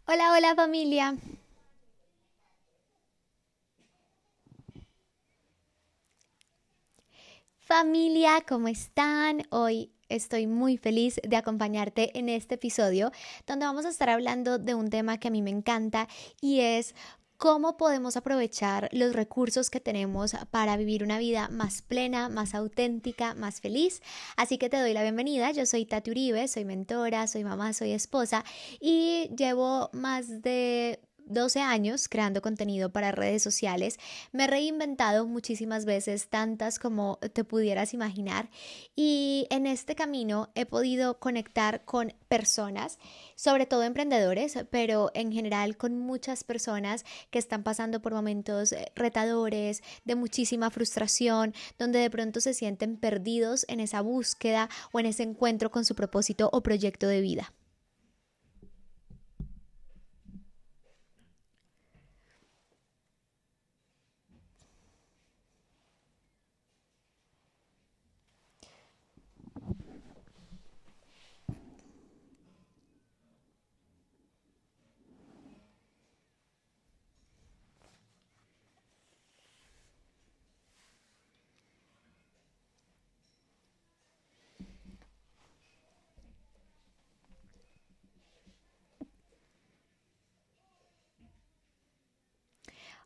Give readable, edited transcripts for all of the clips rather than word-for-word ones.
Hola, hola familia. Familia, ¿cómo están? Hoy estoy muy feliz de acompañarte en este episodio donde vamos a estar hablando de un tema que a mí me encanta y es cómo podemos aprovechar los recursos que tenemos para vivir una vida más plena, más auténtica, más feliz. Así que te doy la bienvenida. Yo soy Tati Uribe, soy mentora, soy mamá, soy esposa y llevo más de 12 años creando contenido para redes sociales. Me he reinventado muchísimas veces, tantas como te pudieras imaginar, y en este camino he podido conectar con personas, sobre todo emprendedores, pero en general con muchas personas que están pasando por momentos retadores, de muchísima frustración, donde de pronto se sienten perdidos en esa búsqueda o en ese encuentro con su propósito o proyecto de vida.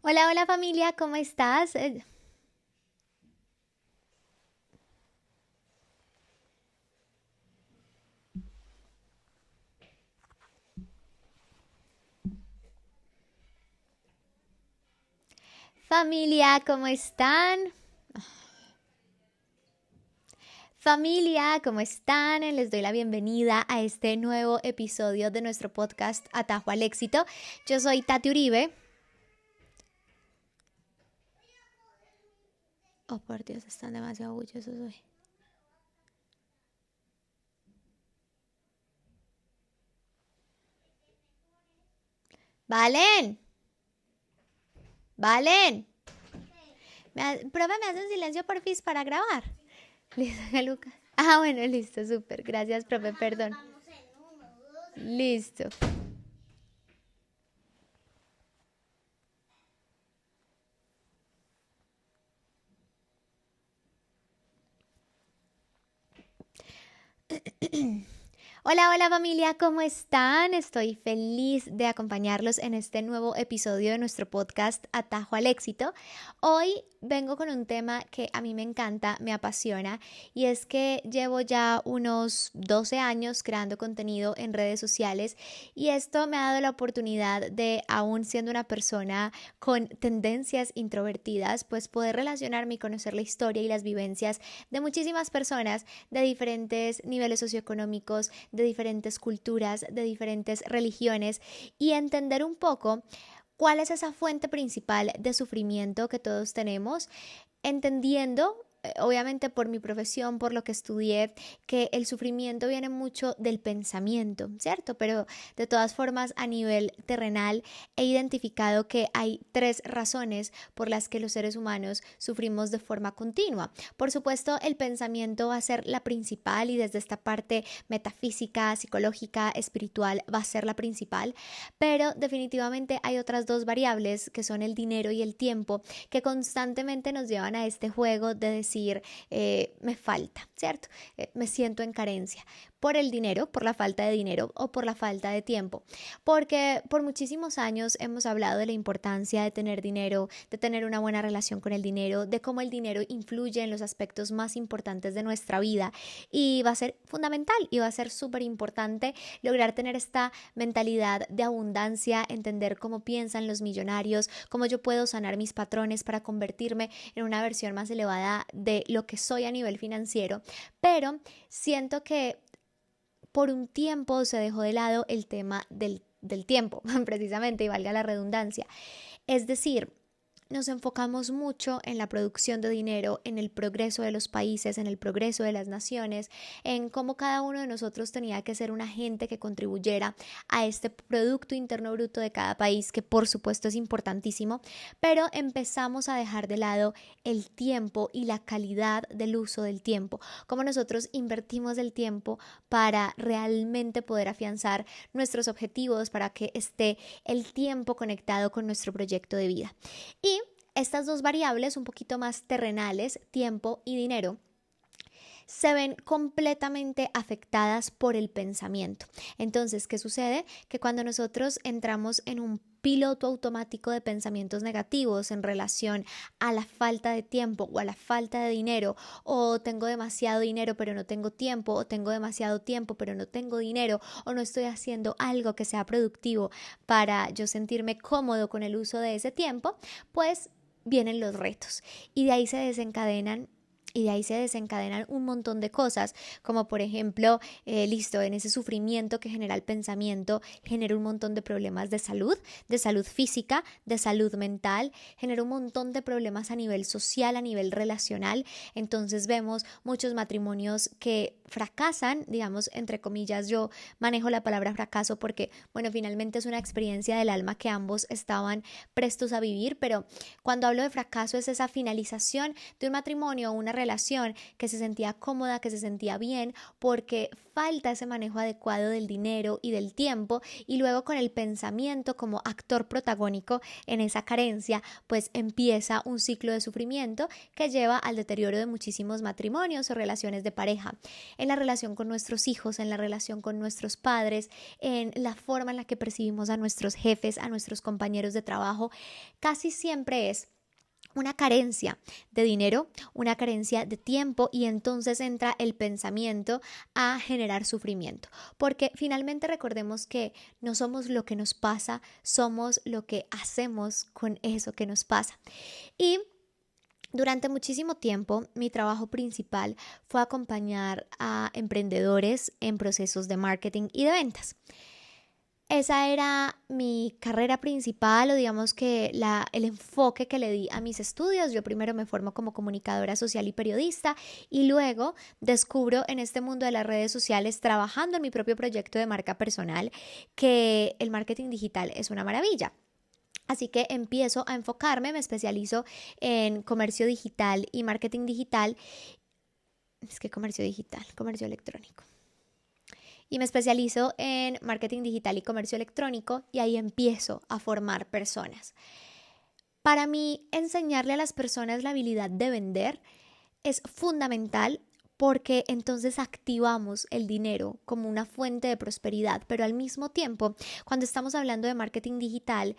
Hola, hola familia, ¿cómo estás? Familia, ¿cómo están? Familia, ¿cómo están? Les doy la bienvenida a este nuevo episodio de nuestro podcast Atajo al Éxito. Yo soy Tati Uribe. Oh, por Dios, están demasiado orgullosos hoy. Valen, Valen. Profe, ¿me hacen silencio porfis para grabar? Listo, Lucas. Ah, bueno, listo, súper. Gracias, profe, perdón. Listo. Hola, hola familia, ¿cómo están? Estoy feliz de acompañarlos en este nuevo episodio de nuestro podcast Atajo al Éxito. Hoy vengo con un tema que a mí me encanta, me apasiona, y es que llevo ya unos 12 años creando contenido en redes sociales y esto me ha dado la oportunidad de, aún siendo una persona con tendencias introvertidas, pues poder relacionarme y conocer la historia y las vivencias de muchísimas personas de diferentes niveles socioeconómicos, de diferentes culturas, de diferentes religiones y entender un poco cuál es esa fuente principal de sufrimiento que todos tenemos, entendiendo obviamente por mi profesión, por lo que estudié, que el sufrimiento viene mucho del pensamiento, ¿cierto? Pero de todas formas, a nivel terrenal, he identificado que hay tres razones por las que los seres humanos sufrimos de forma continua. Por supuesto, el pensamiento va a ser la principal y desde esta parte metafísica, psicológica, espiritual, va a ser la principal, pero definitivamente hay otras dos variables que son el dinero y el tiempo que constantemente nos llevan a este juego de decir me falta, ¿cierto? Me siento en carencia por el dinero, por la falta de dinero o por la falta de tiempo. Porque por muchísimos años hemos hablado de la importancia de tener dinero, de tener una buena relación con el dinero, de cómo el dinero influye en los aspectos más importantes de nuestra vida y va a ser fundamental y va a ser súper importante lograr tener esta mentalidad de abundancia, entender cómo piensan los millonarios, cómo yo puedo sanar mis patrones para convertirme en una versión más elevada de lo que soy a nivel financiero, pero siento que por un tiempo se dejó de lado el tema del tiempo, precisamente, y valga la redundancia. Es decir, nos enfocamos mucho en la producción de dinero, en el progreso de los países, en el progreso de las naciones, en cómo cada uno de nosotros tenía que ser un agente que contribuyera a este Producto Interno Bruto de cada país, que por supuesto es importantísimo, pero empezamos a dejar de lado el tiempo y la calidad del uso del tiempo, cómo nosotros invertimos el tiempo para realmente poder afianzar nuestros objetivos, para que esté el tiempo conectado con nuestro proyecto de vida. Y estas dos variables un poquito más terrenales, tiempo y dinero, se ven completamente afectadas por el pensamiento. Entonces, ¿qué sucede? Que cuando nosotros entramos en un piloto automático de pensamientos negativos en relación a la falta de tiempo o a la falta de dinero, o tengo demasiado dinero pero no tengo tiempo, o tengo demasiado tiempo pero no tengo dinero, o no estoy haciendo algo que sea productivo para yo sentirme cómodo con el uso de ese tiempo, pues vienen los retos y de ahí se desencadenan un montón de cosas, como por ejemplo, listo, en ese sufrimiento que genera el pensamiento, genera un montón de problemas de salud física, de salud mental, genera un montón de problemas a nivel social, a nivel relacional. Entonces vemos muchos matrimonios que fracasan, digamos, entre comillas, yo manejo la palabra fracaso porque, bueno, finalmente es una experiencia del alma que ambos estaban prestos a vivir, pero cuando hablo de fracaso es esa finalización de un matrimonio o una relación que se sentía cómoda, que se sentía bien, porque falta ese manejo adecuado del dinero y del tiempo, y luego con el pensamiento como actor protagónico en esa carencia, pues empieza un ciclo de sufrimiento que lleva al deterioro de muchísimos matrimonios o relaciones de pareja, en la relación con nuestros hijos, en la relación con nuestros padres, en la forma en la que percibimos a nuestros jefes, a nuestros compañeros de trabajo. Casi siempre es una carencia de dinero, una carencia de tiempo, y entonces entra el pensamiento a generar sufrimiento, porque finalmente recordemos que no somos lo que nos pasa, somos lo que hacemos con eso que nos pasa. Y durante muchísimo tiempo, mi trabajo principal fue acompañar a emprendedores en procesos de marketing y de ventas. Esa era mi carrera principal, o digamos que el enfoque que le di a mis estudios. Yo primero me formo como comunicadora social y periodista, y luego descubro en este mundo de las redes sociales, trabajando en mi propio proyecto de marca personal, que el marketing digital es una maravilla. Así que empiezo a enfocarme, me especializo en comercio digital y marketing digital. Es que comercio electrónico. Y me especializo en marketing digital y comercio electrónico, y ahí empiezo a formar personas. Para mí, enseñarle a las personas la habilidad de vender es fundamental, porque entonces activamos el dinero como una fuente de prosperidad, pero al mismo tiempo, cuando estamos hablando de marketing digital,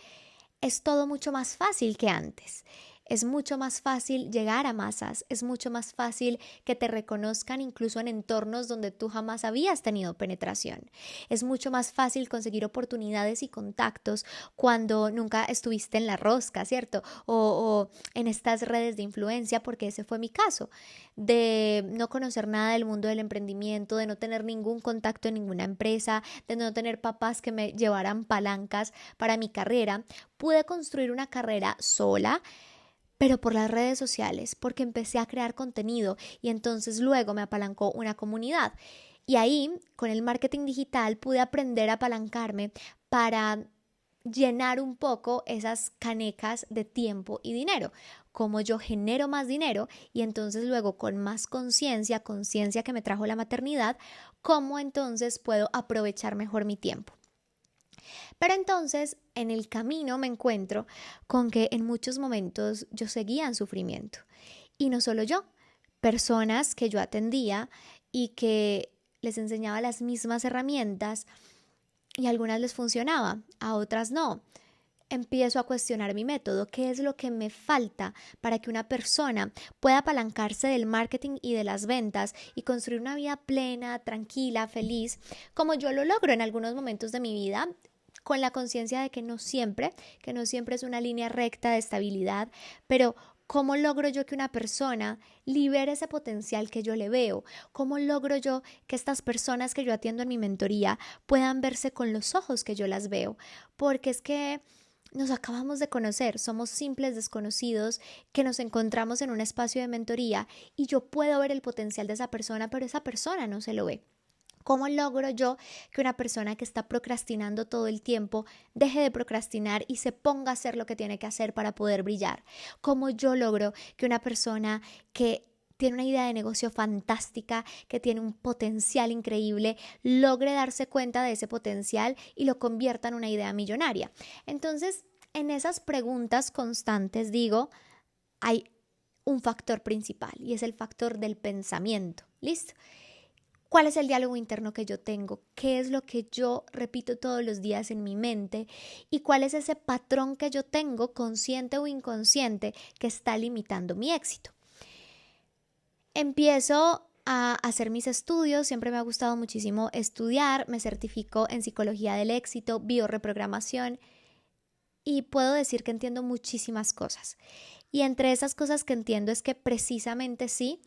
es todo mucho más fácil que antes. Es mucho más fácil llegar a masas, es mucho más fácil que te reconozcan incluso en entornos donde tú jamás habías tenido penetración. Es mucho más fácil conseguir oportunidades y contactos cuando nunca estuviste en la rosca, ¿cierto? O en estas redes de influencia, porque ese fue mi caso, de no conocer nada del mundo del emprendimiento, de no tener ningún contacto en ninguna empresa, de no tener papás que me llevaran palancas para mi carrera. Pude construir una carrera sola, pero por las redes sociales, porque empecé a crear contenido, y entonces luego me apalancó una comunidad. Y ahí, con el marketing digital, pude aprender a apalancarme para llenar un poco esas canecas de tiempo y dinero. Como yo genero más dinero, y entonces luego con más conciencia que me trajo la maternidad, cómo entonces puedo aprovechar mejor mi tiempo. Pero entonces en el camino me encuentro con que en muchos momentos yo seguía en sufrimiento. Y no solo yo, personas que yo atendía y que les enseñaba las mismas herramientas, y a algunas les funcionaba, a otras no. Empiezo a cuestionar mi método, qué es lo que me falta para que una persona pueda apalancarse del marketing y de las ventas y construir una vida plena, tranquila, feliz, como yo lo logro en algunos momentos de mi vida, con la conciencia de que no siempre es una línea recta de estabilidad, pero ¿cómo logro yo que una persona libere ese potencial que yo le veo? ¿Cómo logro yo que estas personas que yo atiendo en mi mentoría puedan verse con los ojos que yo las veo? Porque es que nos acabamos de conocer, somos simples desconocidos que nos encontramos en un espacio de mentoría y yo puedo ver el potencial de esa persona, pero esa persona no se lo ve. ¿Cómo logro yo que una persona que está procrastinando todo el tiempo deje de procrastinar y se ponga a hacer lo que tiene que hacer para poder brillar? ¿Cómo yo logro que una persona que tiene una idea de negocio fantástica, que tiene un potencial increíble, logre darse cuenta de ese potencial y lo convierta en una idea millonaria? Entonces, en esas preguntas constantes digo, hay un factor principal y es el factor del pensamiento. ¿Listo? ¿Cuál es el diálogo interno que yo tengo? ¿Qué es lo que yo repito todos los días en mi mente? ¿Y cuál es ese patrón que yo tengo, consciente o inconsciente, que está limitando mi éxito? Empiezo a hacer mis estudios, siempre me ha gustado muchísimo estudiar, me certifico en psicología del éxito, bioreprogramación y puedo decir que entiendo muchísimas cosas. Y entre esas cosas que entiendo es que precisamente sí,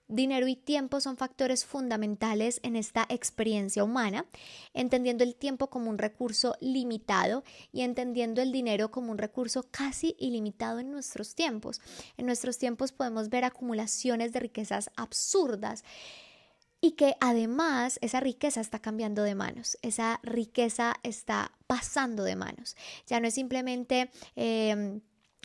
dinero y tiempo son factores fundamentales en esta experiencia humana, entendiendo el tiempo como un recurso limitado y entendiendo el dinero como un recurso casi ilimitado en nuestros tiempos. En nuestros tiempos podemos ver acumulaciones de riquezas absurdas y que además esa riqueza está cambiando de manos, esa riqueza está pasando de manos. Ya no es simplemente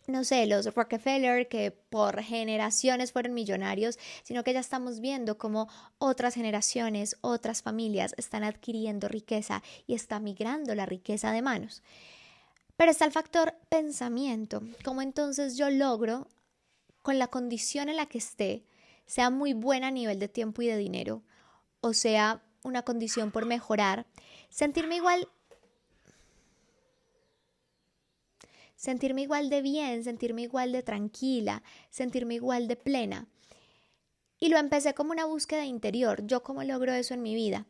no sé, los Rockefeller que por generaciones fueron millonarios, sino que ya estamos viendo cómo otras generaciones, otras familias están adquiriendo riqueza y está migrando la riqueza de manos. Pero está el factor pensamiento, cómo entonces yo logro, con la condición en la que esté, sea muy buena a nivel de tiempo y de dinero, o sea, una condición por mejorar, sentirme igual sentirme igual de bien, sentirme igual de tranquila, sentirme igual de plena. Y lo empecé como una búsqueda interior. ¿Yo cómo logro eso en mi vida?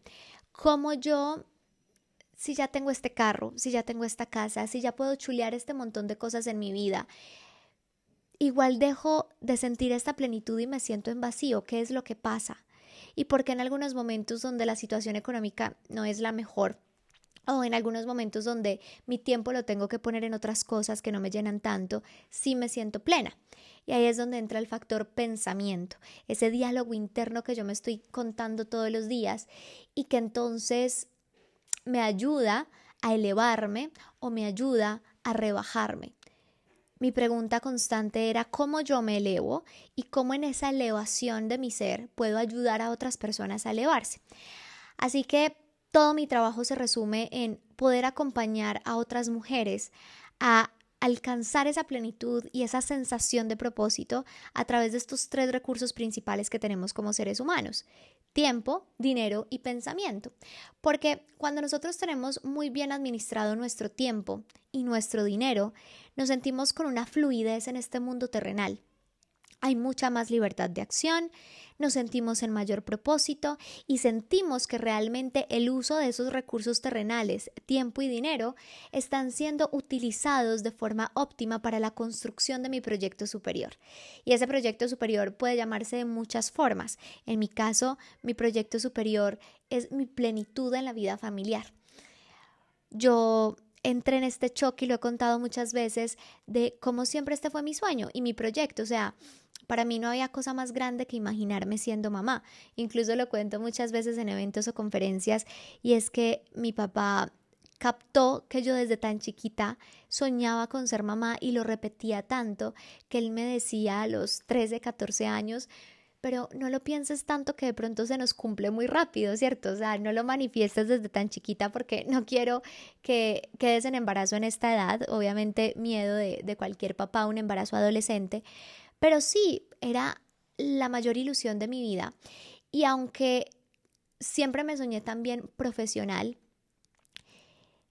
¿Cómo yo, si ya tengo este carro, si ya tengo esta casa, si ya puedo chulear este montón de cosas en mi vida, igual dejo de sentir esta plenitud y me siento en vacío? ¿Qué es lo que pasa? Y por qué en algunos momentos donde la situación económica no es la mejor, o en algunos momentos donde mi tiempo lo tengo que poner en otras cosas que no me llenan tanto, sí me siento plena? Y ahí es donde entra el factor pensamiento, ese diálogo interno que yo me estoy contando todos los días y que entonces me ayuda a elevarme o me ayuda a rebajarme. Mi pregunta constante era cómo yo me elevo y cómo en esa elevación de mi ser puedo ayudar a otras personas a elevarse. Así que todo mi trabajo se resume en poder acompañar a otras mujeres a alcanzar esa plenitud y esa sensación de propósito a través de estos tres recursos principales que tenemos como seres humanos: tiempo, dinero y pensamiento. Porque cuando nosotros tenemos muy bien administrado nuestro tiempo y nuestro dinero, nos sentimos con una fluidez en este mundo terrenal. Hay mucha más libertad de acción, nos sentimos en mayor propósito y sentimos que realmente el uso de esos recursos terrenales, tiempo y dinero, están siendo utilizados de forma óptima para la construcción de mi proyecto superior. Y ese proyecto superior puede llamarse de muchas formas. En mi caso, mi proyecto superior es mi plenitud en la vida familiar. Yo entré en este choque y lo he contado muchas veces de cómo siempre este fue mi sueño y mi proyecto. O sea, para mí no había cosa más grande que imaginarme siendo mamá. Incluso lo cuento muchas veces en eventos o conferencias, y es que mi papá captó que yo desde tan chiquita soñaba con ser mamá y lo repetía tanto que él me decía a los 13, 14 años: pero no lo pienses tanto, que de pronto se nos cumple muy rápido, ¿cierto? O sea, no lo manifiestes desde tan chiquita porque no quiero que quedes en embarazo en esta edad. Obviamente miedo de cualquier papá, un embarazo adolescente, pero sí, era la mayor ilusión de mi vida. Y aunque siempre me soñé también profesional,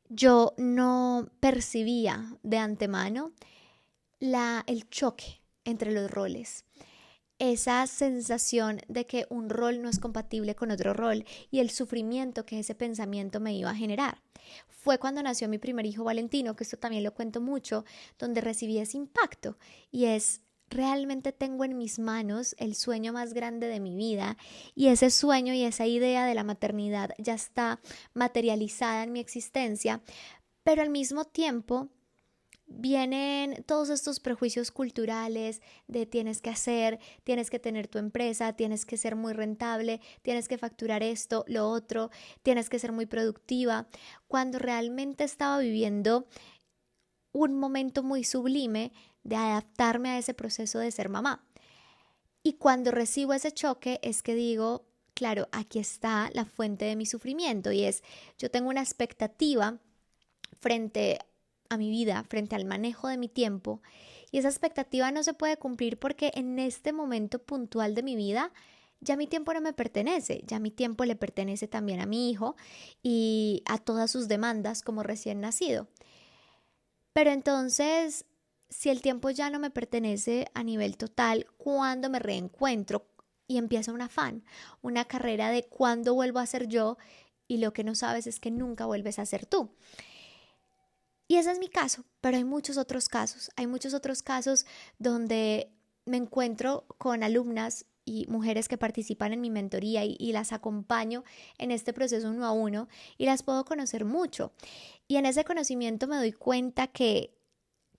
yo no percibía de antemano el choque entre los roles, esa sensación de que un rol no es compatible con otro rol y el sufrimiento que ese pensamiento me iba a generar. Fue cuando nació mi primer hijo Valentino, que esto también lo cuento mucho, donde recibí ese impacto, y es: realmente tengo en mis manos el sueño más grande de mi vida, y ese sueño y esa idea de la maternidad ya está materializada en mi existencia, pero al mismo tiempo vienen todos estos prejuicios culturales de tienes que hacer, tienes que tener tu empresa, tienes que ser muy rentable, tienes que facturar esto, lo otro, tienes que ser muy productiva, cuando realmente estaba viviendo un momento muy sublime de adaptarme a ese proceso de ser mamá. Y cuando recibo ese choque es que digo, claro, aquí está la fuente de mi sufrimiento y es, yo tengo una expectativa frente a mi vida, frente al manejo de mi tiempo, y esa expectativa no se puede cumplir porque en este momento puntual de mi vida ya mi tiempo no me pertenece, ya mi tiempo le pertenece también a mi hijo y a todas sus demandas como recién nacido. Pero entonces, si el tiempo ya no me pertenece a nivel total, ¿cuándo me reencuentro? Y empieza un afán, una carrera de cuándo vuelvo a ser yo, y lo que no sabes es que nunca vuelves a ser tú. Y ese es mi caso, pero hay muchos otros casos. Hay muchos otros casos donde me encuentro con alumnas y mujeres que participan en mi mentoría y las acompaño en este proceso uno a uno y las puedo conocer mucho. Y en ese conocimiento me doy cuenta que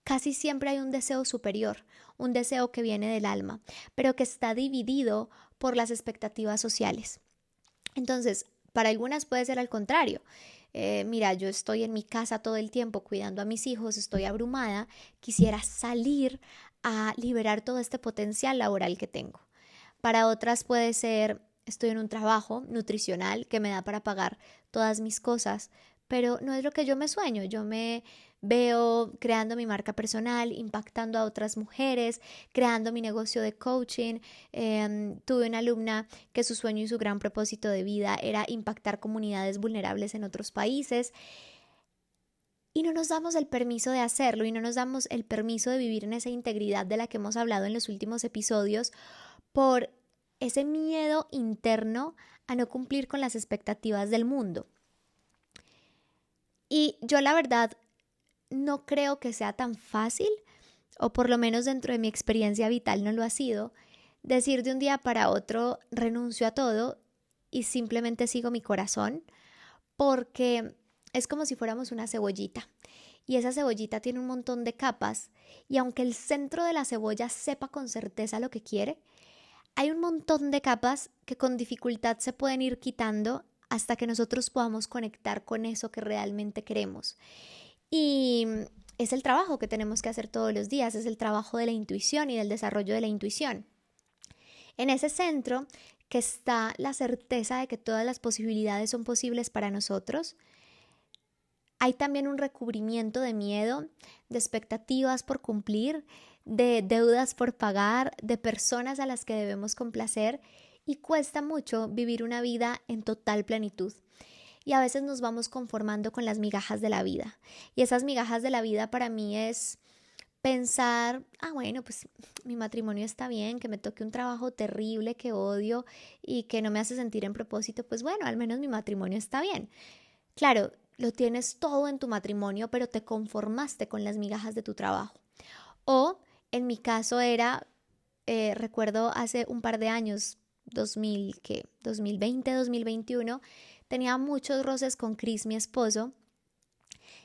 casi siempre hay un deseo superior, un deseo que viene del alma, pero que está dividido por las expectativas sociales. Entonces, para algunas puede ser al contrario. Mira, yo estoy en mi casa todo el tiempo cuidando a mis hijos, estoy abrumada, quisiera salir a liberar todo este potencial laboral que tengo. Para otras puede ser, estoy en un trabajo nutricional que me da para pagar todas mis cosas, pero no es lo que yo me sueño. Yo me veo creando mi marca personal, impactando a otras mujeres, creando mi negocio de coaching. Tuve una alumna que su sueño y su gran propósito de vida era impactar comunidades vulnerables en otros países. Y no nos damos el permiso de hacerlo y no nos damos el permiso de vivir en esa integridad de la que hemos hablado en los últimos episodios por ese miedo interno a no cumplir con las expectativas del mundo. Y yo la verdad no creo que sea tan fácil, o por lo menos dentro de mi experiencia vital no lo ha sido, decir de un día para otro renuncio a todo y simplemente sigo mi corazón, porque es como si fuéramos una cebollita. Y esa cebollita tiene un montón de capas y aunque el centro de la cebolla sepa con certeza lo que quiere, hay un montón de capas que con dificultad se pueden ir quitando hasta que nosotros podamos conectar con eso que realmente queremos. Y es el trabajo que tenemos que hacer todos los días, es el trabajo de la intuición y del desarrollo de la intuición. En ese centro que está la certeza de que todas las posibilidades son posibles para nosotros, hay también un recubrimiento de miedo, de expectativas por cumplir, de deudas por pagar, de personas a las que debemos complacer y cuesta mucho vivir una vida en total plenitud. Y a veces nos vamos conformando con las migajas de la vida. Y esas migajas de la vida para mí es pensar, bueno, pues mi matrimonio está bien, que me toque un trabajo terrible que odio y que no me hace sentir en propósito, pues bueno, al menos mi matrimonio está bien. Claro, lo tienes todo en tu matrimonio, pero te conformaste con las migajas de tu trabajo. O en mi caso era, recuerdo hace un par de años, 2020, 2021, tenía muchos roces con Chris, mi esposo,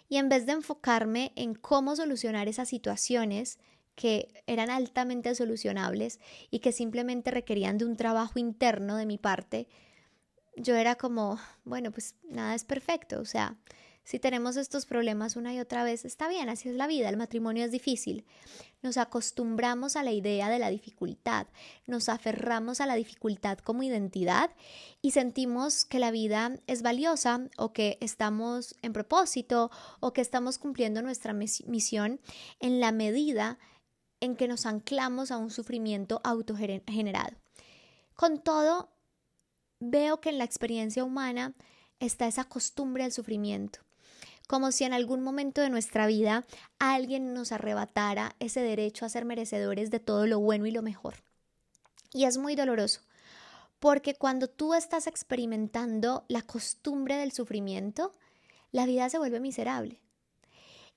y en vez de enfocarme en cómo solucionar esas situaciones que eran altamente solucionables y que simplemente requerían de un trabajo interno de mi parte, yo era como, bueno, pues nada es perfecto, o sea, si tenemos estos problemas una y otra vez, está bien, así es la vida, el matrimonio es difícil. Nos acostumbramos a la idea de la dificultad, nos aferramos a la dificultad como identidad y sentimos que la vida es valiosa o que estamos en propósito o que estamos cumpliendo nuestra misión en la medida en que nos anclamos a un sufrimiento autogenerado. Con todo, veo que en la experiencia humana está esa costumbre al sufrimiento, como si en algún momento de nuestra vida alguien nos arrebatara ese derecho a ser merecedores de todo lo bueno y lo mejor. Y es muy doloroso, porque cuando tú estás experimentando la costumbre del sufrimiento, la vida se vuelve miserable.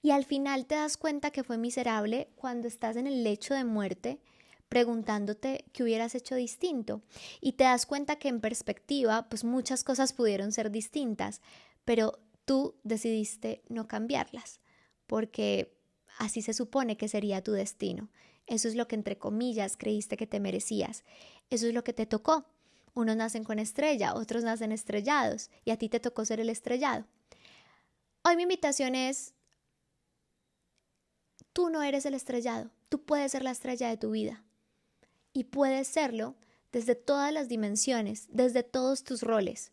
Y al final te das cuenta que fue miserable cuando estás en el lecho de muerte preguntándote qué hubieras hecho distinto. Y te das cuenta que en perspectiva, pues muchas cosas pudieron ser distintas, pero tú decidiste no cambiarlas, porque así se supone que sería tu destino. Eso es lo que entre comillas creíste que te merecías. Eso es lo que te tocó. Unos nacen con estrella, otros nacen estrellados y a ti te tocó ser el estrellado. Hoy mi invitación es, tú no eres el estrellado, tú puedes ser la estrella de tu vida y puedes serlo desde todas las dimensiones, desde todos tus roles,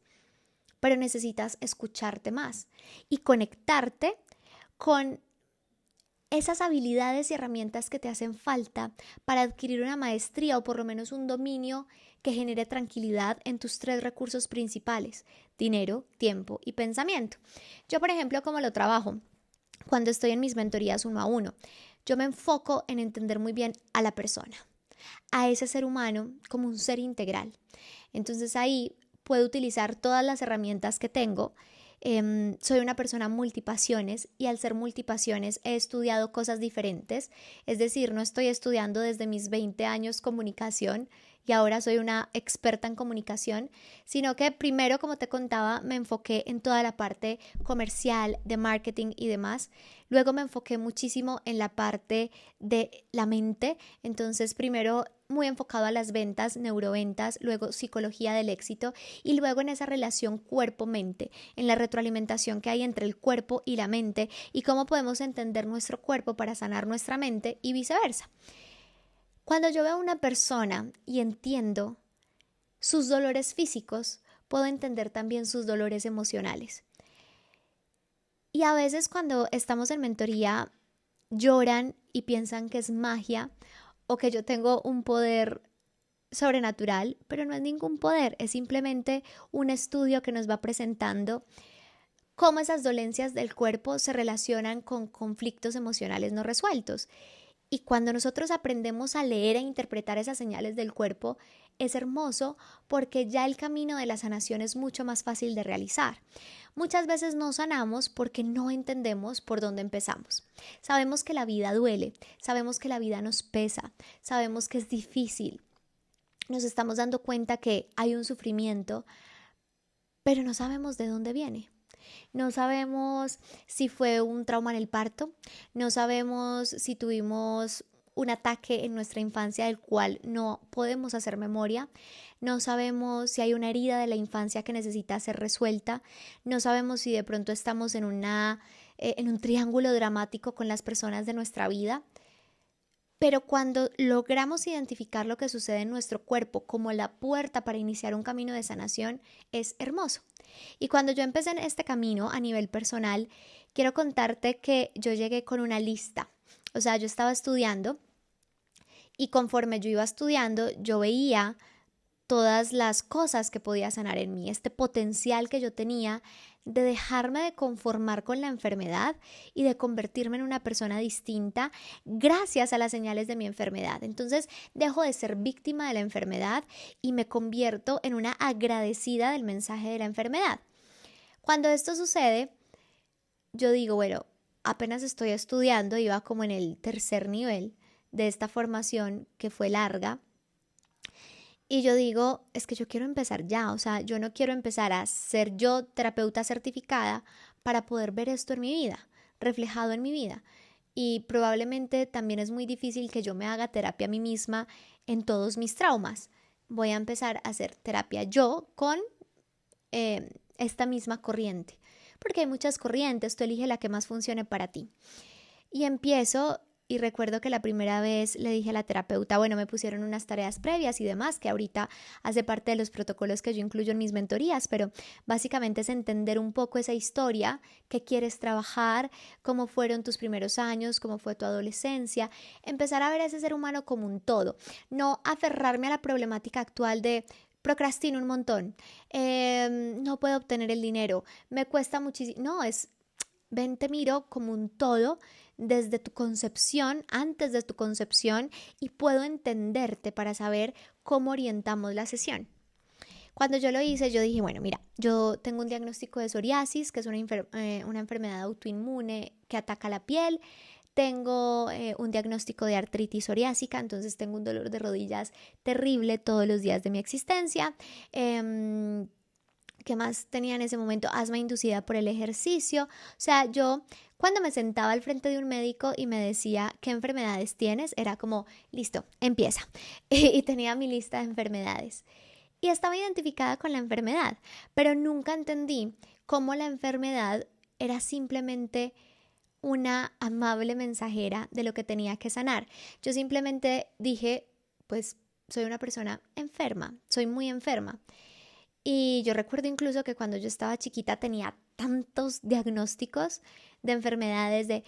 pero necesitas escucharte más y conectarte con esas habilidades y herramientas que te hacen falta para adquirir una maestría o por lo menos un dominio que genere tranquilidad en tus 3 recursos principales: dinero, tiempo y pensamiento. Yo, por ejemplo, ¿cómo lo trabajo? Cuando estoy en mis mentorías 1 a 1, yo me enfoco en entender muy bien a la persona, a ese ser humano como un ser integral. Entonces ahí puedo utilizar todas las herramientas que tengo. Soy una persona multipasiones y al ser multipasiones he estudiado cosas diferentes, es decir, no estoy estudiando desde mis 20 años comunicación y ahora soy una experta en comunicación, sino que primero, como te contaba, me enfoqué en toda la parte comercial, de marketing y demás. Luego me enfoqué muchísimo en la parte de la mente, entonces primero muy enfocado a las ventas, neuroventas, luego psicología del éxito y luego en esa relación cuerpo-mente, en la retroalimentación que hay entre el cuerpo y la mente y cómo podemos entender nuestro cuerpo para sanar nuestra mente y viceversa. Cuando yo veo a una persona y entiendo sus dolores físicos, puedo entender también sus dolores emocionales. Y a veces cuando estamos en mentoría lloran y piensan que es magia o que yo tengo un poder sobrenatural, pero no es ningún poder, es simplemente un estudio que nos va presentando cómo esas dolencias del cuerpo se relacionan con conflictos emocionales no resueltos. Y cuando nosotros aprendemos a leer e interpretar esas señales del cuerpo, es hermoso porque ya el camino de la sanación es mucho más fácil de realizar. Muchas veces no sanamos porque no entendemos por dónde empezamos. Sabemos que la vida duele, sabemos que la vida nos pesa, sabemos que es difícil. Nos estamos dando cuenta que hay un sufrimiento, pero no sabemos de dónde viene. No sabemos si fue un trauma en el parto, no sabemos si tuvimos un ataque en nuestra infancia del cual no podemos hacer memoria, no sabemos si hay una herida de la infancia que necesita ser resuelta, no sabemos si de pronto estamos en un triángulo dramático con las personas de nuestra vida. Pero cuando logramos identificar lo que sucede en nuestro cuerpo como la puerta para iniciar un camino de sanación, es hermoso. Y cuando yo empecé en este camino a nivel personal, quiero contarte que yo llegué con una lista. O sea, yo estaba estudiando y conforme yo iba estudiando, yo veía todas las cosas que podía sanar en mí, este potencial que yo tenía de dejarme de conformar con la enfermedad y de convertirme en una persona distinta gracias a las señales de mi enfermedad. Entonces dejo de ser víctima de la enfermedad y me convierto en una agradecida del mensaje de la enfermedad. Cuando esto sucede, yo digo, bueno, apenas estoy estudiando, iba como en el 3er nivel de esta formación que fue larga. Y yo digo, es que yo quiero empezar ya, o sea, yo no quiero empezar a ser yo terapeuta certificada para poder ver esto en mi vida, reflejado en mi vida. Y probablemente también es muy difícil que yo me haga terapia a mí misma en todos mis traumas. Voy a empezar a hacer terapia yo con esta misma corriente, porque hay muchas corrientes, tú elige la que más funcione para ti. Y empiezo. Y recuerdo que la primera vez le dije a la terapeuta, bueno, me pusieron unas tareas previas y demás, que ahorita hace parte de los protocolos que yo incluyo en mis mentorías, pero básicamente es entender un poco esa historia, qué quieres trabajar, cómo fueron tus primeros años, cómo fue tu adolescencia, empezar a ver a ese ser humano como un todo, no aferrarme a la problemática actual de procrastino un montón, no puedo obtener el dinero, me cuesta muchísimo, no, ven, te miro como un todo desde tu concepción, antes de tu concepción, y puedo entenderte para saber cómo orientamos la sesión. Cuando yo lo hice, yo dije, bueno, mira, yo tengo un diagnóstico de psoriasis, que es una enfermedad autoinmune que ataca la piel. Tengo un diagnóstico de artritis psoriásica, entonces tengo un dolor de rodillas terrible todos los días de mi existencia. ¿Qué más tenía en ese momento? Asma inducida por el ejercicio. O sea, yo cuando me sentaba al frente de un médico y me decía qué enfermedades tienes, era como, listo, empieza. Y tenía mi lista de enfermedades. Y estaba identificada con la enfermedad, pero nunca entendí cómo la enfermedad era simplemente una amable mensajera de lo que tenía que sanar. Yo simplemente dije, pues soy una persona enferma, soy muy enferma. Y yo recuerdo incluso que cuando yo estaba chiquita tenía tantos diagnósticos de enfermedades,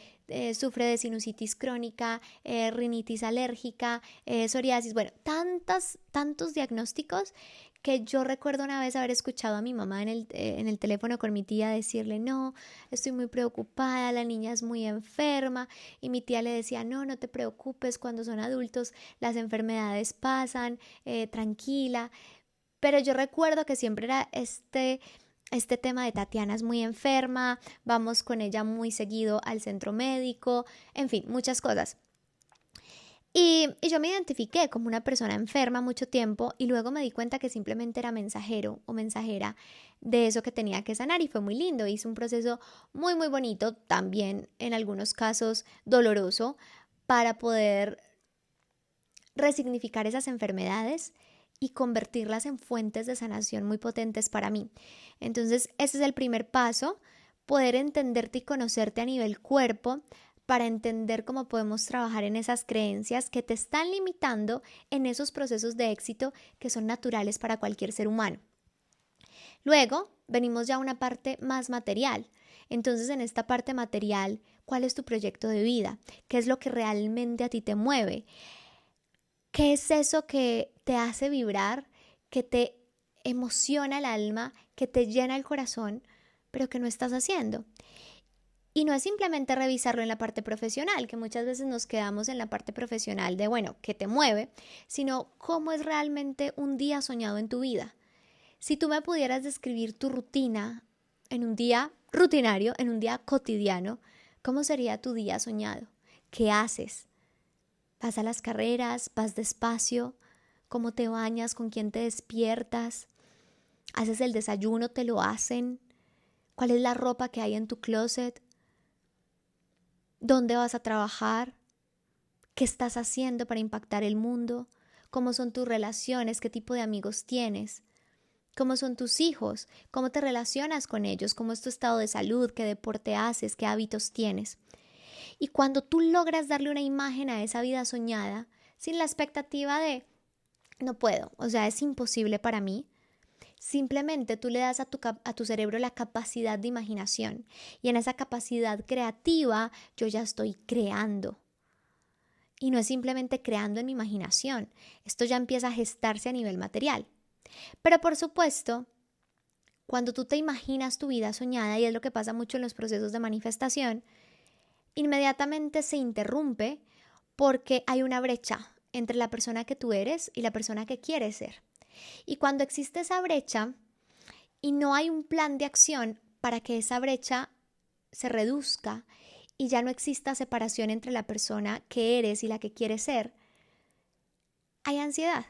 sufre de sinusitis crónica, rinitis alérgica, psoriasis, bueno, tantos diagnósticos que yo recuerdo una vez haber escuchado a mi mamá en el teléfono con mi tía decirle, no, estoy muy preocupada, la niña es muy enferma, y mi tía le decía, no, no te preocupes, cuando son adultos las enfermedades pasan, tranquila. Pero yo recuerdo que siempre era este tema de Tatiana es muy enferma, vamos con ella muy seguido al centro médico, en fin, muchas cosas. Y yo me identifiqué como una persona enferma mucho tiempo y luego me di cuenta que simplemente era mensajero o mensajera de eso que tenía que sanar y fue muy lindo. Hice un proceso muy bonito, también en algunos casos doloroso, para poder resignificar esas enfermedades y convertirlas en fuentes de sanación muy potentes para mí. Entonces, ese es el primer paso, poder entenderte y conocerte a nivel cuerpo para entender cómo podemos trabajar en esas creencias que te están limitando en esos procesos de éxito que son naturales para cualquier ser humano. Luego, venimos ya a una parte más material. Entonces, en esta parte material, ¿cuál es tu proyecto de vida? ¿Qué es lo que realmente a ti te mueve? ¿Qué es eso que te hace vibrar, que te emociona el alma, que te llena el corazón, pero que no estás haciendo? Y no es simplemente revisarlo en la parte profesional, que muchas veces nos quedamos en la parte profesional de, bueno, ¿qué te mueve? Sino cómo es realmente un día soñado en tu vida. Si tú me pudieras describir tu rutina en un día rutinario, en un día cotidiano, ¿cómo sería tu día soñado? ¿Qué haces? ¿Vas a las carreras? ¿Vas despacio? ¿Cómo te bañas? ¿Con quién te despiertas? ¿Haces el desayuno? ¿Te lo hacen? ¿Cuál es la ropa que hay en tu closet? ¿Dónde vas a trabajar? ¿Qué estás haciendo para impactar el mundo? ¿Cómo son tus relaciones? ¿Qué tipo de amigos tienes? ¿Cómo son tus hijos? ¿Cómo te relacionas con ellos? ¿Cómo es tu estado de salud? ¿Qué deporte haces? ¿Qué hábitos tienes? Y cuando tú logras darle una imagen a esa vida soñada, sin la expectativa de no puedo, o sea, es imposible para mí, simplemente tú le das a tu cerebro la capacidad de imaginación. Y en esa capacidad creativa yo ya estoy creando. Y no es simplemente creando en mi imaginación, esto ya empieza a gestarse a nivel material. Pero por supuesto, cuando tú te imaginas tu vida soñada, y es lo que pasa mucho en los procesos de manifestación, inmediatamente se interrumpe porque hay una brecha entre la persona que tú eres y la persona que quieres ser. Y cuando existe esa brecha y no hay un plan de acción para que esa brecha se reduzca y ya no exista separación entre la persona que eres y la que quieres ser, hay ansiedad.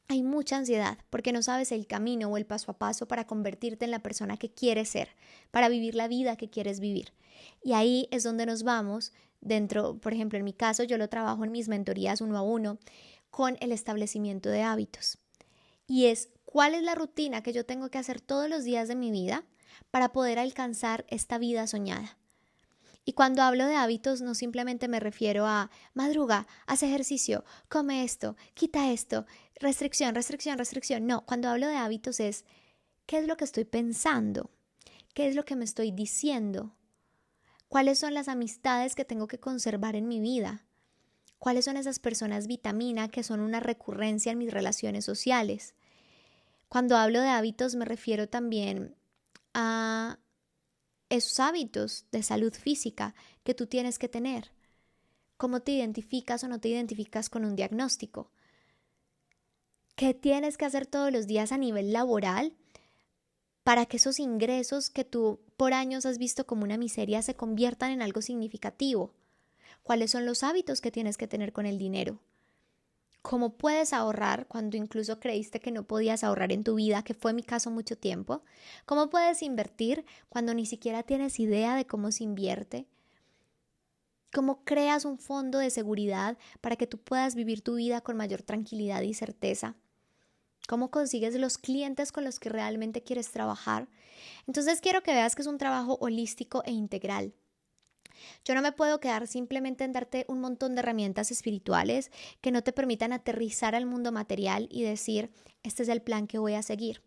Hay mucha ansiedad porque no sabes el camino o el paso a paso para convertirte en la persona que quieres ser, para vivir la vida que quieres vivir. Y ahí es donde nos vamos dentro, por ejemplo, en mi caso, yo lo trabajo en mis mentorías 1 a 1 con el establecimiento de hábitos. Y es cuál es la rutina que yo tengo que hacer todos los días de mi vida para poder alcanzar esta vida soñada. Y cuando hablo de hábitos no simplemente me refiero a madruga, haz ejercicio, come esto, quita esto, restricción, restricción, restricción. No, cuando hablo de hábitos es qué es lo que estoy pensando, qué es lo que me estoy diciendo, cuáles son las amistades que tengo que conservar en mi vida, cuáles son esas personas vitamina que son una recurrencia en mis relaciones sociales. Cuando hablo de hábitos me refiero también a esos hábitos de salud física que tú tienes que tener. ¿Cómo te identificas o no te identificas con un diagnóstico? ¿Qué tienes que hacer todos los días a nivel laboral para que esos ingresos que tú por años has visto como una miseria se conviertan en algo significativo? ¿Cuáles son los hábitos que tienes que tener con el dinero? ¿Cómo puedes ahorrar cuando incluso creíste que no podías ahorrar en tu vida, que fue mi caso mucho tiempo? ¿Cómo puedes invertir cuando ni siquiera tienes idea de cómo se invierte? ¿Cómo creas un fondo de seguridad para que tú puedas vivir tu vida con mayor tranquilidad y certeza? ¿Cómo consigues los clientes con los que realmente quieres trabajar? Entonces quiero que veas que es un trabajo holístico e integral. Yo no me puedo quedar simplemente en darte un montón de herramientas espirituales que no te permitan aterrizar al mundo material y decir, este es el plan que voy a seguir.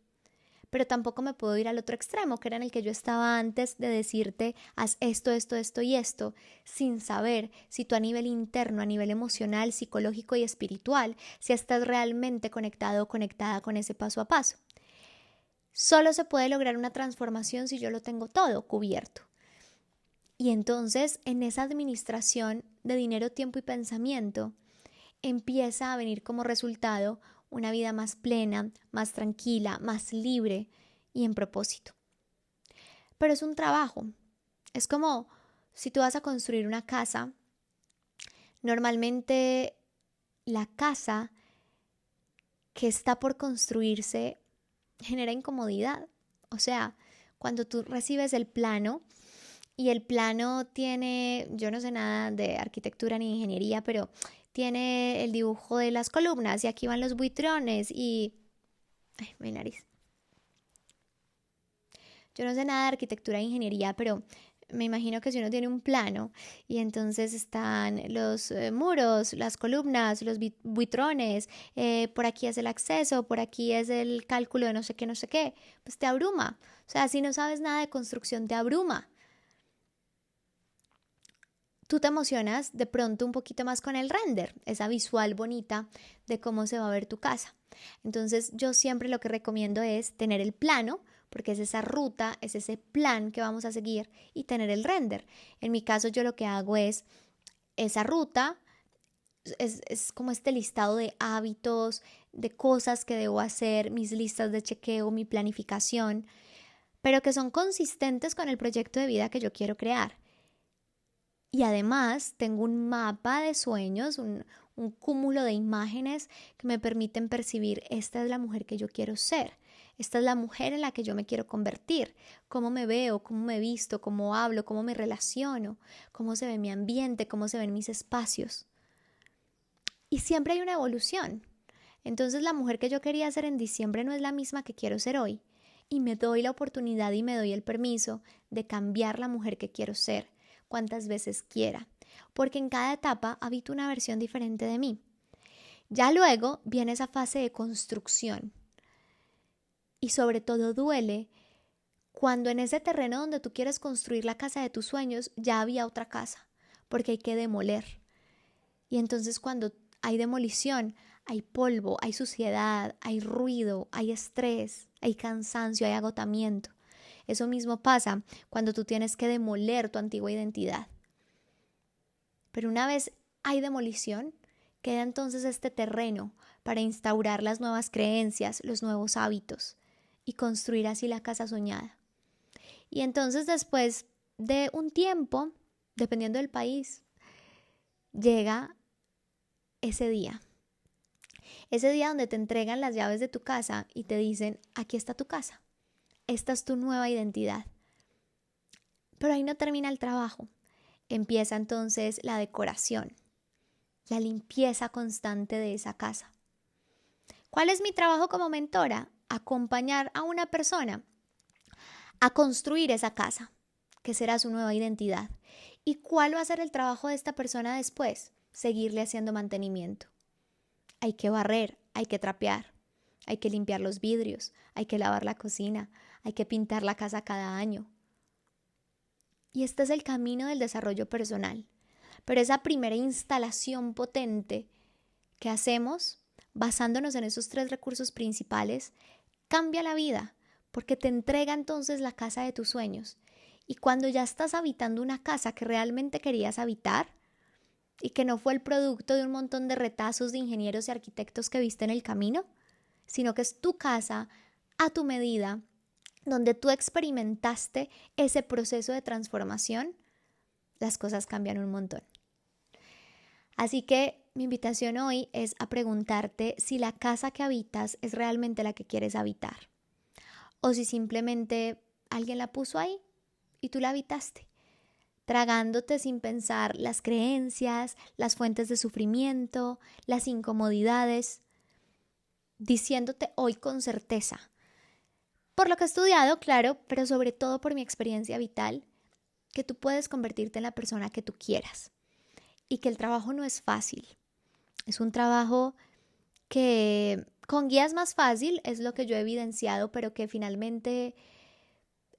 Pero tampoco me puedo ir al otro extremo, que era en el que yo estaba antes de decirte, haz esto, esto, esto y esto, sin saber si tú a nivel interno, a nivel emocional, psicológico y espiritual, si estás realmente conectado o conectada con ese paso a paso. Solo se puede lograr una transformación si yo lo tengo todo cubierto. Y entonces, en esa administración de dinero, tiempo y pensamiento, empieza a venir como resultado una vida más plena, más tranquila, más libre y en propósito. Pero es un trabajo. Es como si tú vas a construir una casa, normalmente la casa que está por construirse genera incomodidad. O sea, cuando tú recibes el plano y el plano tiene, yo no sé nada de arquitectura ni ingeniería, pero tiene el dibujo de las columnas y aquí van los buitrones y... Ay, mi nariz. Yo no sé nada de arquitectura e ingeniería, pero me imagino que si uno tiene un plano y entonces están los muros, las columnas, los buitrones, por aquí es el acceso, por aquí es el cálculo de no sé qué, pues te abruma. O sea, si no sabes nada de construcción, te abruma. Tú te emocionas de pronto un poquito más con el render, esa visual bonita de cómo se va a ver tu casa. Entonces yo siempre lo que recomiendo es tener el plano, porque es esa ruta, es ese plan que vamos a seguir, y tener el render. En mi caso yo lo que hago es esa ruta, es como este listado de hábitos, de cosas que debo hacer, mis listas de chequeo, mi planificación, pero que son consistentes con el proyecto de vida que yo quiero crear. Y además tengo un mapa de sueños, un cúmulo de imágenes que me permiten percibir, esta es la mujer que yo quiero ser, esta es la mujer en la que yo me quiero convertir, cómo me veo, cómo me visto, cómo hablo, cómo me relaciono, cómo se ve mi ambiente, cómo se ven mis espacios. Y siempre hay una evolución. Entonces la mujer que yo quería ser en diciembre no es la misma que quiero ser hoy. Y me doy la oportunidad y me doy el permiso de cambiar la mujer que quiero ser cuantas veces quiera, porque en cada etapa habito una versión diferente de mí. Ya luego viene esa fase de construcción y sobre todo duele cuando en ese terreno donde tú quieres construir la casa de tus sueños ya había otra casa, porque hay que demoler. Y entonces cuando hay demolición, hay polvo, hay suciedad, hay ruido, hay estrés, hay cansancio, hay agotamiento. Eso mismo pasa cuando tú tienes que demoler tu antigua identidad. Pero una vez hay demolición, queda entonces este terreno para instaurar las nuevas creencias, los nuevos hábitos y construir así la casa soñada. Y entonces después de un tiempo, dependiendo del país, llega ese día. Ese día donde te entregan las llaves de tu casa y te dicen, aquí está tu casa, esta es tu nueva identidad. Pero ahí no termina el trabajo. Empieza entonces la decoración, la limpieza constante de esa casa. ¿Cuál es mi trabajo como mentora? Acompañar a una persona a construir esa casa, que será su nueva identidad. ¿Y cuál va a ser el trabajo de esta persona después? Seguirle haciendo mantenimiento. Hay que barrer, hay que trapear, hay que limpiar los vidrios, hay que lavar la cocina, hay que pintar la casa cada año. Y este es el camino del desarrollo personal. Pero esa primera instalación potente que hacemos, basándonos en esos 3 recursos principales, cambia la vida, porque te entrega entonces la casa de tus sueños. Y cuando ya estás habitando una casa que realmente querías habitar y que no fue el producto de un montón de retazos de ingenieros y arquitectos que viste en el camino, sino que es tu casa a tu medida, donde tú experimentaste ese proceso de transformación, las cosas cambian un montón. Así que mi invitación hoy es a preguntarte si la casa que habitas es realmente la que quieres habitar o si simplemente alguien la puso ahí y tú la habitaste. tragándote sin pensar las creencias, las fuentes de sufrimiento, las incomodidades, diciéndote hoy con certeza, por lo que he estudiado, claro, pero sobre todo por mi experiencia vital, que tú puedes convertirte en la persona que tú quieras y que el trabajo no es fácil. Es un trabajo que con guía es más fácil, es lo que yo he evidenciado, pero que finalmente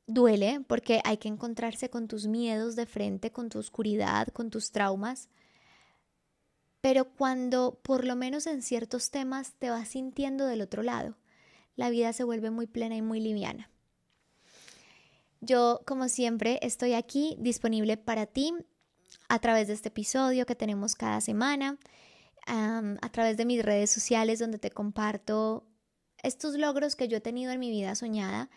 duele porque hay que encontrarse con tus miedos de frente, con tu oscuridad, con tus traumas. Pero cuando por lo menos en ciertos temas te vas sintiendo del otro lado, la vida se vuelve muy plena y muy liviana. Yo, como siempre, estoy aquí disponible para ti a través de este episodio que tenemos cada semana, a través de mis redes sociales donde te comparto estos logros que yo he tenido en mi vida soñada.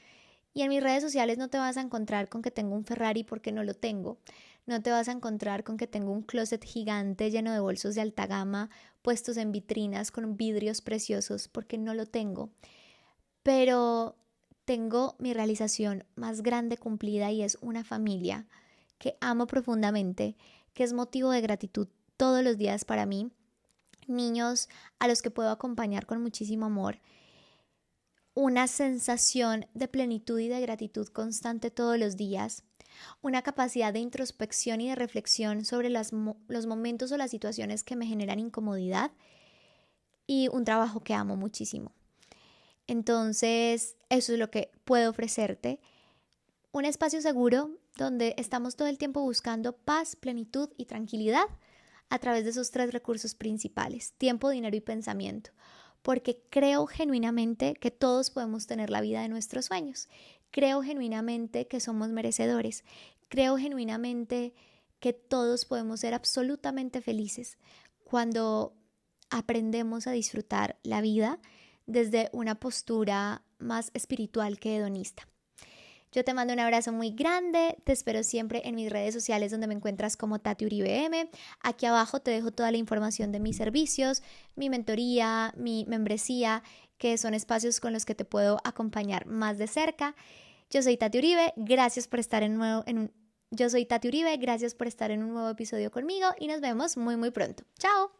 Y en mis redes sociales no te vas a encontrar con que tengo un Ferrari porque no lo tengo. No te vas a encontrar con que tengo un closet gigante lleno de bolsos de alta gama puestos en vitrinas con vidrios preciosos porque no lo tengo. Pero tengo mi realización más grande cumplida y es una familia que amo profundamente, que es motivo de gratitud todos los días para mí, niños a los que puedo acompañar con muchísimo amor, una sensación de plenitud y de gratitud constante todos los días, una capacidad de introspección y de reflexión sobre los momentos o las situaciones que me generan incomodidad y un trabajo que amo muchísimo. Entonces, eso es lo que puedo ofrecerte. Un espacio seguro donde estamos todo el tiempo buscando paz, plenitud y tranquilidad a través de esos 3 recursos principales: tiempo, dinero y pensamiento. Porque creo genuinamente que todos podemos tener la vida de nuestros sueños. Creo genuinamente que somos merecedores. Creo genuinamente que todos podemos ser absolutamente felices cuando aprendemos a disfrutar la vida desde una postura más espiritual que hedonista. Yo te mando un abrazo muy grande, te espero siempre en mis redes sociales donde me encuentras como Tati Uribe M. Aquí abajo te dejo toda la información de mis servicios, mi mentoría, mi membresía, que son espacios con los que te puedo acompañar más de cerca. Yo soy Tati Uribe, gracias por estar Yo soy Tati Uribe, gracias por estar en un nuevo episodio conmigo y nos vemos muy muy pronto. ¡Chao!